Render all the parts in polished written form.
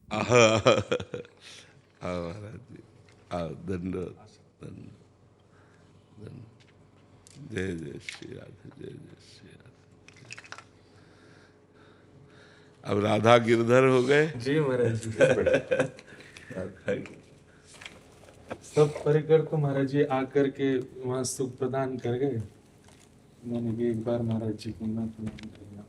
आह, आओ महाराज जी, आओ, दंडवत, दंड, जय जय श्री राधे, जय जय श्री राधे। अब राधा गिरधर हो गए। जी महाराज जी। सब परिकर तो महाराज जी आकर के वहाँ सुख प्रदान कर गए। मैंने भी एक बार महाराज जी को ना प्रणाम किया।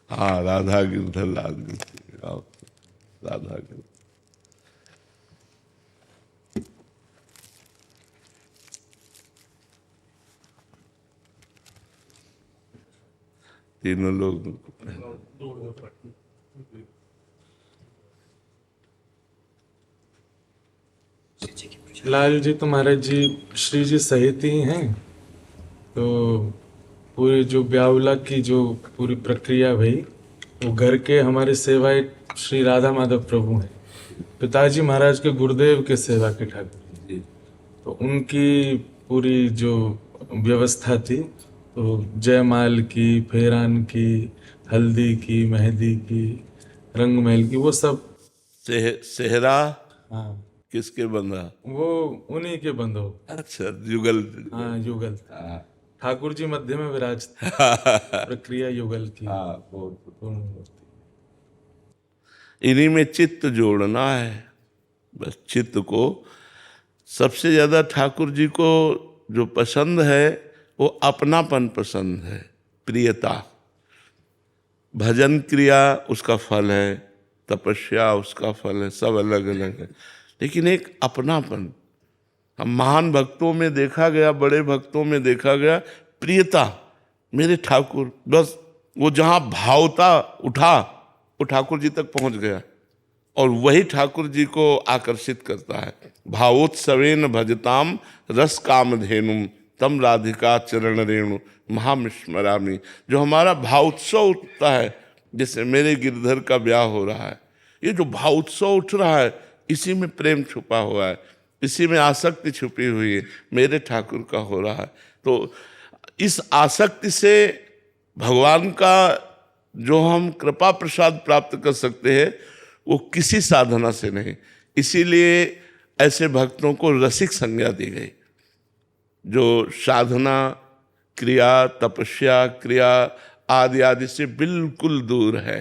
हाँ, राधा गिरधर लाल गिरधर, आओ, राधा गिरधर। तीनों लोग लाल जी तो महाराज जी श्री जी सहित ही हैं। तो पूरी जो ब्यावला की जो पूरी प्रक्रिया भई, वो घर के हमारे सेवाएं श्री राधा माधव प्रभु हैं। पिताजी महाराज के गुरुदेव के सेवा के ठाकुर जी, तो उनकी पूरी जो व्यवस्था थी, तो जयमाल की, फेरान की, हल्दी की, मेहंदी की, रंगमहल की, वो सब सेहरा हाँ किसके बंधा? वो उन्हीं के बंधो। अच्छा, युगल। हाँ युगल। हाँ, ठाकुर जी मध्य में विराजते, प्रक्रिया युगल की। हाँ, पूर्ण मूर्ति। इन्हीं में चित्त जोड़ना है, बस चित्त को। सबसे ज्यादा ठाकुर जी को जो पसंद है वो अपनापन पसंद है, प्रियता। भजन क्रिया उसका फल है, तपस्या उसका फल है, सब अलग अलग है, लेकिन एक अपनापन हम महान भक्तों में देखा गया, बड़े भक्तों में देखा गया, प्रियता। मेरे ठाकुर, बस वो जहाँ भावता उठा वो ठाकुर जी तक पहुंच गया, और वही ठाकुर जी को आकर्षित करता है। भावोत्सवेन भजताम रस कामधेनुम तम राधिका चरण रेणु महामिस्मरामी। जो हमारा भावोत्सव उठता है, जैसे मेरे गिरधर का ब्याह हो रहा है, ये जो भावोत्सव उठ रहा है, इसी में प्रेम छुपा हुआ है, इसी में आसक्ति छुपी हुई है, मेरे ठाकुर का हो रहा है। तो इस आसक्ति से भगवान का जो हम कृपा प्रसाद प्राप्त कर सकते हैं, वो किसी साधना से नहीं। इसीलिए ऐसे भक्तों को रसिक संज्ञा दी गई, जो साधना क्रिया, तपस्या क्रिया आदि आदि से बिल्कुल दूर है।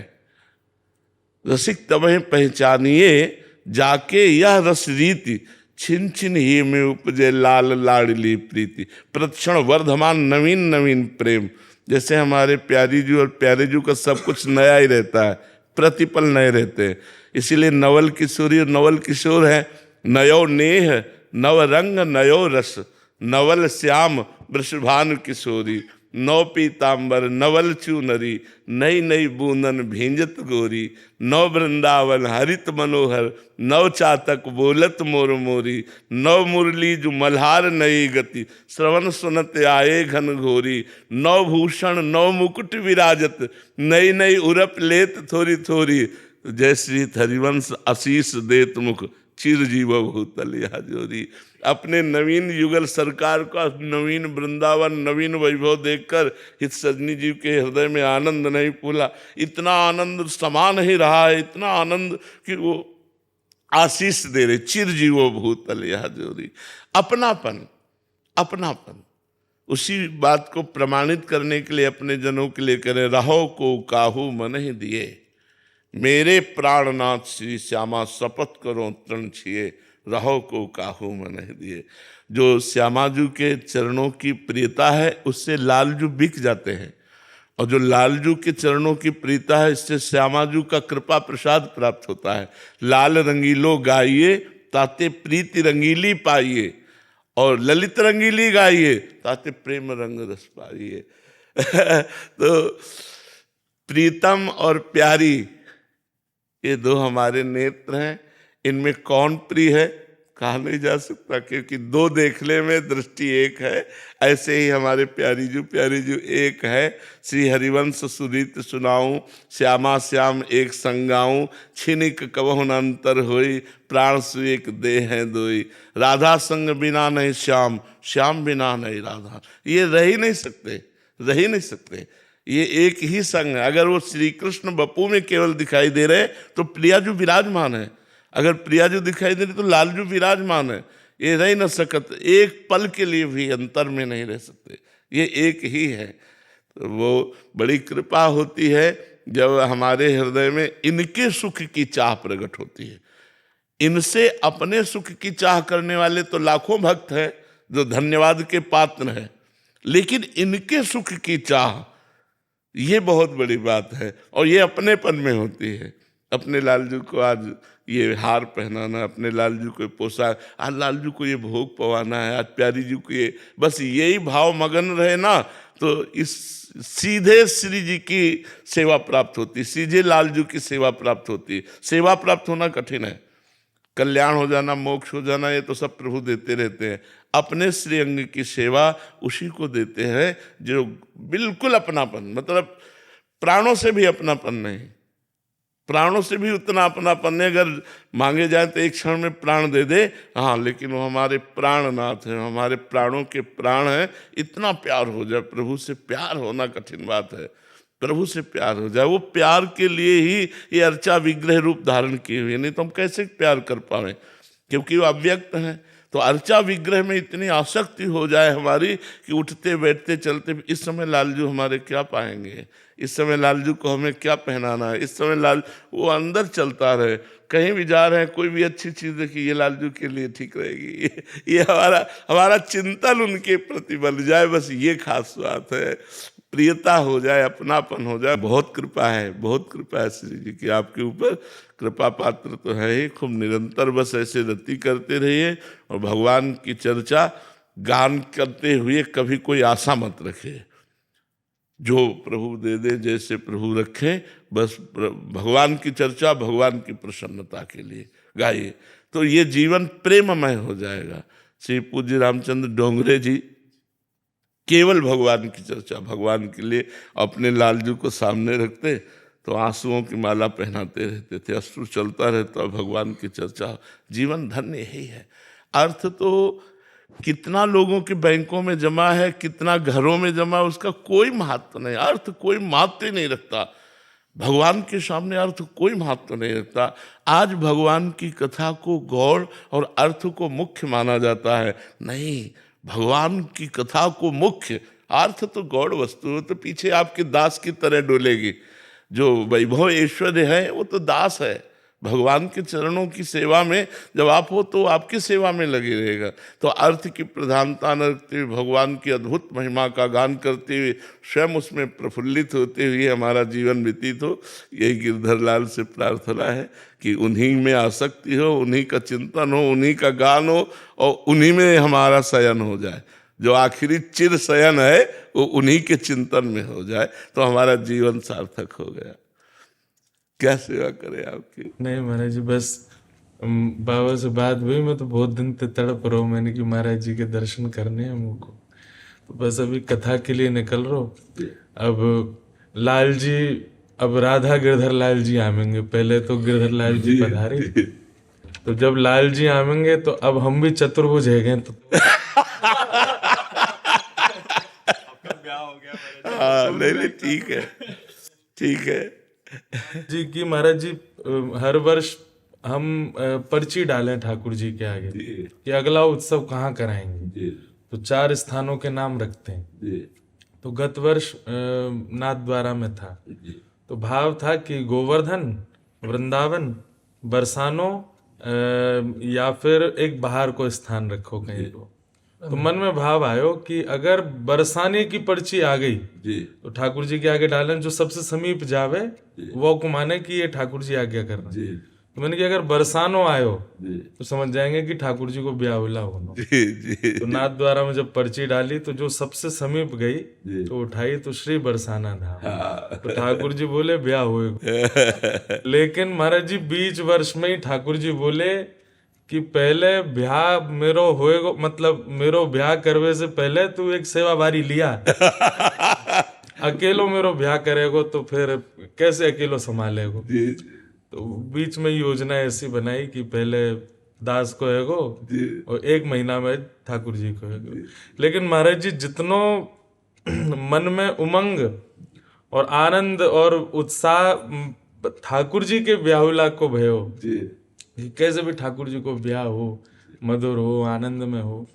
रसिक तबहि पहचानिए जाके यह रस रीति, छिन छिन ही में उपजे लाल लाडली प्रीति। प्रतिक्षण वर्धमान नवीन नवीन प्रेम। जैसे हमारे प्यारी जी और प्यारे जी का सब कुछ नया ही रहता है, प्रतिपल नए रहते हैं। इसीलिए नवल किशोरी और नवल किशोर है। नयो नेह नव रंग नयो रस, नवल श्याम वृषभानु किशोरी। नौ पीताम्बर नवल चूनरी, नई नई बूंदन भींजत गोरी। नव वृंदावन हरित मनोहर, नव चातक बोलत मोर मोरी। नव मुरली जो मल्हार नई गति, श्रवण सुनत आए घन घोरी। नव भूषण नव मुकुट विराजत, नई नई उरप लेत थोरी थोरी। जय श्री हरिवंश आशीष देत मुख, चिर जीव भूतल या जोरी। अपने नवीन युगल सरकार का नवीन वृंदावन, नवीन वैभव देखकर हित सजनी जी के हृदय में आनंद नहीं फूला। इतना आनंद समा नहीं रहा है, इतना आनंद कि वो आशीष दे रहे, चिर जीवो भूतल यह जोरी। अपनापन, अपनापन। उसी बात को प्रमाणित करने के लिए अपने जनों के लिए करें, रहो को काहू मन ही दिए, मेरे प्राणनाथ श्री श्यामा शपथ करो तृण छिए। रहो को काहू मन ही दिए। जो श्यामाजू के चरणों की प्रियता है, उससे लालजू बिक जाते हैं, और जो लालजू के चरणों की प्रीता है, इससे श्यामाजू का कृपा प्रसाद प्राप्त होता है। लाल रंगीलो गाइए ताते प्रीति रंगीली पाइए, और ललित रंगीली गाइए ताते प्रेम रंग रस पाइए। तो प्रीतम और प्यारी, ये दो हमारे नेत्र हैं। इनमें कौन प्रिय है? कहा नहीं जा सकता, क्योंकि दो देखने में दृष्टि एक है। ऐसे ही हमारे प्यारी जू एक है। श्री हरिवंश सुरीत सुनाऊं, श्यामा श्याम एक संगाऊं, छिनिक कबहु न अंतर होई, प्राण सु एक देह है दोई, राधा संग बिना नहीं श्याम, श्याम बिना नहीं राधा। ये रह ही नहीं सकते। ये एक ही संग है। अगर वो श्री कृष्ण बपू में केवल दिखाई दे रहे तो प्रियाजू विराजमान है, अगर प्रियाजू दिखाई दे रही तो लालजू विराजमान है। ये रह न सकत, एक पल के लिए भी अंतर में नहीं रह सकते, ये एक ही है। तो वो बड़ी कृपा होती है जब हमारे हृदय में इनके सुख की चाह प्रकट होती है। इनसे अपने सुख की चाह करने वाले तो लाखों भक्त हैं जो धन्यवाद के पात्र हैं, लेकिन इनके सुख की चाह ये बहुत बड़ी बात है, और ये अपनेपन में होती है। अपने लालजू को आज ये हार पहनाना, अपने लालजू को पोशाक, आज लालजू को ये भोग पवाना है, आज प्यारी जी को ये, बस यही भाव मगन रहे ना तो इस सीधे श्री जी की सेवा प्राप्त होती, सीधे लालजू की सेवा प्राप्त होती। सेवा प्राप्त होना कठिन है, कल्याण हो जाना, मोक्ष हो जाना, ये तो सब प्रभु देते रहते हैं। अपने श्री अंग की सेवा उसी को देते हैं जो बिल्कुल अपनापन, मतलब प्राणों से भी अपनापन नहीं, प्राणों से भी उतना अपनापन नहीं। अगर मांगे जाए तो एक क्षण में प्राण दे दे, हाँ, लेकिन वो हमारे प्राणनाथ हैं, हमारे प्राणों के प्राण हैं। इतना प्यार हो जाए, प्रभु से प्यार होना कठिन बात है, प्रभु से प्यार हो जाए। वो प्यार के लिए ही ये अर्चा विग्रह रूप धारण किए हुए, नहीं तो हम कैसे प्यार कर पाए, क्योंकि वो अव्यक्त हैं। तो अर्चा विग्रह में इतनी आसक्ति हो जाए हमारी कि उठते बैठते चलते, इस समय लालजू हमारे क्या पाएंगे, इस समय लालजू को हमें क्या पहनाना है, इस समय लाल, वो अंदर चलता रहे। कहीं भी जा रहे हैं, कोई भी अच्छी चीज़ देखिए, ये लालजू के लिए ठीक रहेगी, ये हमारा चिंतन उनके प्रति बन जाए, बस ये खास बात है। प्रियता हो जाए, अपनापन हो जाए। बहुत कृपा है श्री जी की आपके ऊपर। कृपा पात्र तो है ही, खूब निरंतर बस ऐसे रति करते रहिए, और भगवान की चर्चा गान करते हुए कभी कोई आशा मत रखे, जो प्रभु दे दे, जैसे प्रभु रखे, बस भगवान की चर्चा भगवान की प्रसन्नता के लिए गाइए, तो ये जीवन प्रेममय हो जाएगा। श्री पूज्य रामचंद्र डोंगरे जी केवल भगवान की चर्चा, भगवान के लिए अपने लालजू को सामने रखते तो आंसुओं की माला पहनाते रहते थे, अश्रु चलता रहता, भगवान की चर्चा। जीवन धन्य ही है। अर्थ तो कितना लोगों के बैंकों में जमा है, कितना घरों में जमा, उसका कोई महत्व नहीं, अर्थ कोई महत्व ही नहीं रखता। भगवान के सामने अर्थ कोई महत्व नहीं रखता। आज भगवान की कथा को गौड़ और अर्थ को मुख्य माना जाता है, नहीं, भगवान की कथा को मुख्य, अर्थ तो गौड़ वस्तु है, तो पीछे आपके दास की तरह डोलेगी। जो वैभव ऐश्वर्य है वो तो दास है, भगवान के चरणों की सेवा में जब आप हो तो आपकी सेवा में लगे रहेगा। तो अर्थ की प्रधानता न रखते हुए भगवान की अद्भुत महिमा का गान करते हुए स्वयं उसमें प्रफुल्लित होते हुए हमारा जीवन व्यतीत हो, यही गिरधर लाल से प्रार्थना है कि उन्हीं में आसक्ति हो, उन्हीं का चिंतन हो, उन्हीं का गान हो, और उन्हीं में हमारा शयन हो जाए। जो आखिरी चिर शयन है वो उन्हीं के चिंतन में हो जाए, तो हमारा जीवन सार्थक हो गया। क्या सेवा करें आपकी? नहीं महाराज जी, बस बाबा से बात हुई, मैं तो बहुत दिन से तड़प रहा हूँ, मैंने कि महाराज जी के दर्शन करने हैं मुझको, तो बस अभी कथा के लिए निकल रहा हूँ। अब लाल जी, अब राधा गिरधर लाल जी आवेंगे, पहले तो गिरधर लाल जी पधारे, तो जब लाल जी आवेंगे तो अब हम भी चतुर्भुज है गए, तो नहीं, ठीक है जी की महाराज जी हर वर्ष हम पर्ची डालें ठाकुर जी के आगे कि अगला उत्सव कहाँ कराएंगे, तो 4 स्थानों के नाम रखते हैं। तो गत वर्ष नाथद्वारा में था, तो भाव था कि गोवर्धन, वृंदावन, बरसानो या फिर एक बाहर को स्थान रखो कहीं को। तो मन में भाव आयो कि अगर बरसाने की पर्ची आ गई तो ठाकुर जी के आगे डालें, जो सबसे समीप जावे वो को माने कि ये ठाकुर जी आज्ञा कर रहे हैं। तो मैंने कि अगर बरसानो आयो तो समझ जाएंगे कि ठाकुर जी को ब्याहुला होना। तो नाथ द्वारा में जब पर्ची डाली तो जो सबसे समीप गई तो उठाई तो श्री बरसाना धाम, तो ठाकुर जी बोले ब्याह हुए। लेकिन महाराज जी बीच वर्ष में ही ठाकुर जी बोले कि पहले ब्याह मेरो होएगो, मतलब मेरो ब्याह करवे से पहले तू एक सेवा बारी लिया। अकेलो मेरो ब्याह करेगो तो फिर कैसे अकेलो संभालेगो। जी तो बीच में योजना ऐसी बनाई कि पहले दास को हैगो और 1 महीना में ठाकुर जी को हैगो। लेकिन महाराज जी जितनो मन में उमंग और आनंद और उत्साह ठाकुर जी के ब्याहुला को भयो, कि कैसे भी ठाकुर जी को ब्याह हो, मधुर हो, आनंद में हो,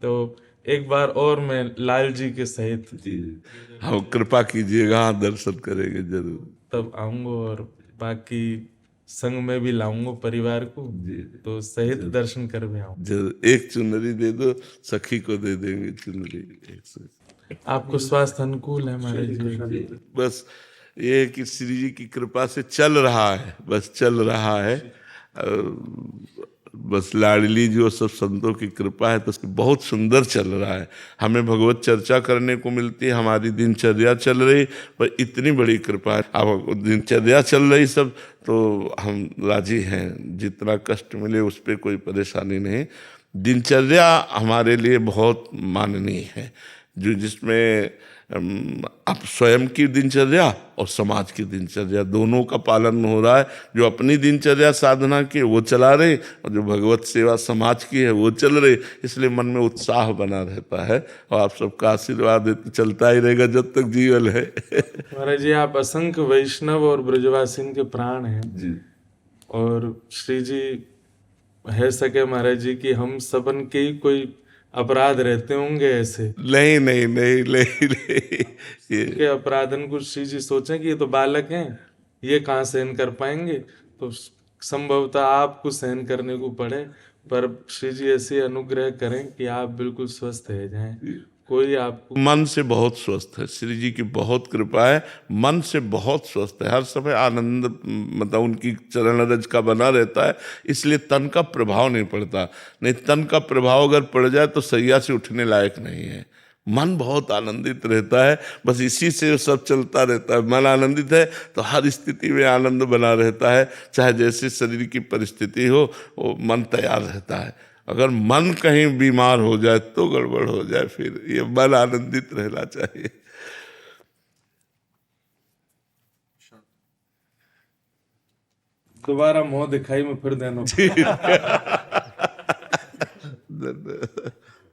तो एक बार और मैं लाल जी के सहित हम कृपा कीजिएगा, दर्शन करेंगे जरूर। तब आऊंगा और बाकी संग में भी लाऊंगा परिवार को, तो सहित दर्शन कर भी आऊंगा। जरूर एक चुनरी दे दो, सखी को दे देंगे चुनरी एक से। आपको स्वास्थ्य अनुकूल है महाराज जी? बस ये है कि श्री जी की कृपा से चल रहा है, बस चल रहा है। बस लाडली जी और सब संतों की कृपा है तो बहुत सुंदर चल रहा है। हमें भगवत चर्चा करने को मिलती है, हमारी दिनचर्या चल रही, पर इतनी बड़ी कृपा है। अब दिनचर्या चल रही सब तो हम राजी हैं, जितना कष्ट मिले उस पर कोई परेशानी नहीं। दिनचर्या हमारे लिए बहुत माननीय है, जो जिसमें आप स्वयं की दिनचर्या और समाज की दिनचर्या दोनों का पालन हो रहा है। जो अपनी दिनचर्या साधना की वो चला रहे और जो भगवत सेवा समाज की है वो चल रहे, इसलिए मन में उत्साह बना रहता है और आप सबका आशीर्वाद चलता ही रहेगा जब तक जीवन है। महाराज जी आप असंख्य वैष्णव और ब्रजवासिन के प्राण हैं जी। और श्री जी है सके महाराज जी कि हम सबन के ही कोई अपराध रहते होंगे ऐसे? नहीं नहीं नहीं नहीं, नहीं। के अपराधन को श्री जी सोचें कि ये तो बालक हैं, ये कहाँ सहन कर पाएंगे, तो संभवतः आपको सहन करने को पड़े, पर श्री जी ऐसे अनुग्रह करें कि आप बिल्कुल स्वस्थ रह जाएं, कोई आपको। मन से बहुत स्वस्थ है, श्री जी की बहुत कृपा है, मन से बहुत स्वस्थ है, हर समय आनंद मतलब उनकी चरण रज का बना रहता है, इसलिए तन का प्रभाव नहीं पड़ता। नहीं, तन का प्रभाव अगर पड़ जाए तो सैया से उठने लायक नहीं है। मन बहुत आनंदित रहता है, बस इसी से सब चलता रहता है। मन आनंदित है तो हर स्थिति में आनंद बना रहता है, चाहे जैसे शरीर की परिस्थिति हो वो मन तैयार रहता है। अगर मन कहीं बीमार हो जाए तो गड़बड़ हो जाए, फिर ये मन आनंदित रहना चाहिए। दोबारा मुंह दिखाई में फिर देना। धन्यवाद।